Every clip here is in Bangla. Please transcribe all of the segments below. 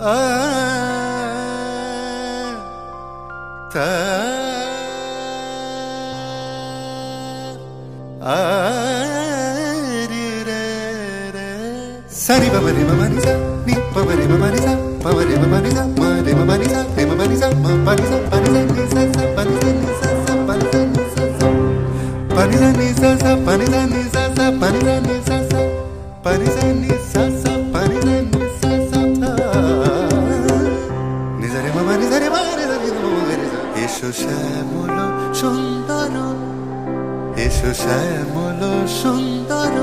आ ता आ रे रे रे सरी ब रे म नि सा नि प रे म नि सा प रे म नि सा म रे म नि सा रे म नि सा म प नि सा नि सा सा प नि सा प नि सा सा प नि सा सा प नि सा सा प नि सा सा प नि सा नि सा सा प नि सा सा नि सा रे म नि सा रे म रे रे म रे सा এসো শ্যামল সুন্দর এসো শ্যামল সুন্দর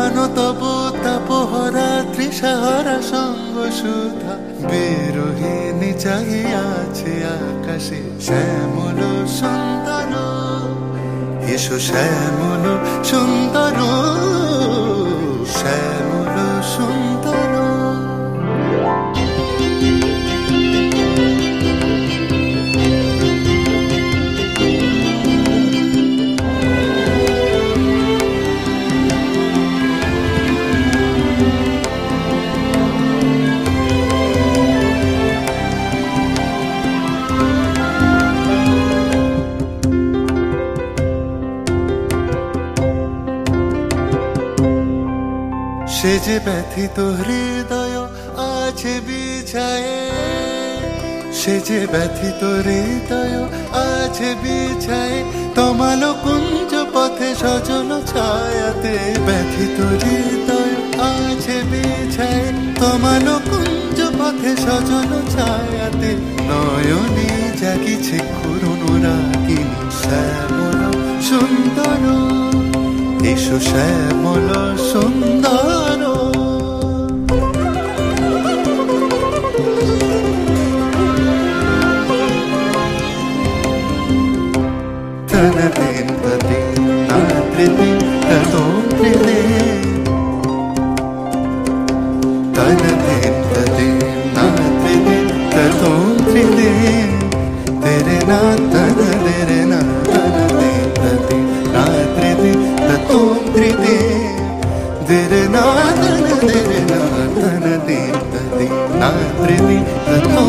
আনো তব তাপহরা তৃষাহারা সঙ্গ সুধা বিরোহিণী চাহিয়াছে আকাশে শ্যামল সুন্দর এসো শ্যামল সুন্দর শ্যামল সুন্দর সে যে ব্যথিত হৃদয় আছে বিছায়ে সে যে ব্যথিত হৃদয় আছে বিছায়ে তমালো কুঞ্জ পথে সজল ছায়াতে ব্যথিত হৃদয় আছে বিছায়ে তমালো কুঞ্জ পথে সজল ছায়াতে নয়নে জাগিছে করুণ রাগিনী শ্যামল সুন্দর এসো শ্যামল সুন্দর তনদিন তদিন নাত্রিদিন তদোত্রিদে তনদিন তদিন নাত্রিদিন তদোত্রিদে তেরে না তন তেরে না তনদিন তদিন নাত্রিদিন তদোত্রিদে তেরে না তন তেরে না তনদিন তদিন নাত্রিদিন তদো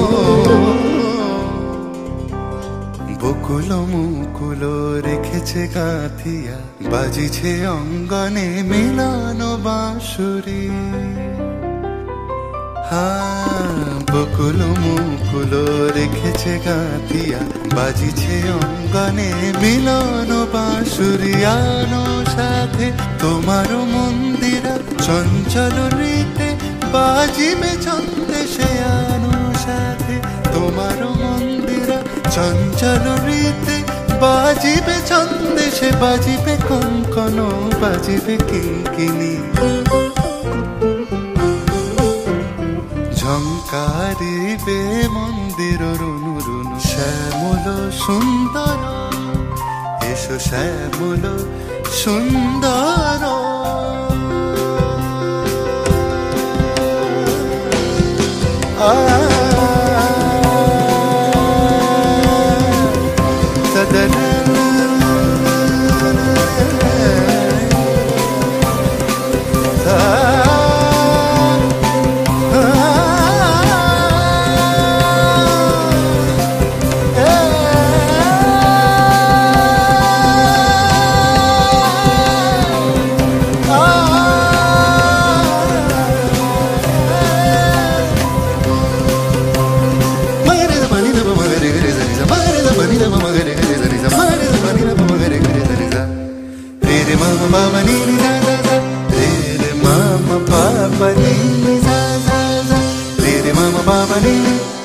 বকুল মুকুল রেখেছে গাঁথিয়া বাজিছে অঙ্গনে মিলন বাঁশুরি বকুল মুকুল রেখেছে গাঁথিয়া বাজিছে অঙ্গনে মিলন বাঁশুরি আনো সাথে তোমার মন্দিরা চঞ্চল রীতে বাজিবে ছন্দে সে আনো সাথে তোমার মন্দিরা চঞ্চল রীতে বাজিবে ছন্দে সে বাজিবে কঙ্কন বাজিবে কিঙ্কিনি ঝঙ্কারিবে মন্দির রুনু রুনু শ্যামল সুন্দর এসো শ্যামল সুন্দর Mama ni ni za za za, re mama papa ni ni za za za, re mama papa ni.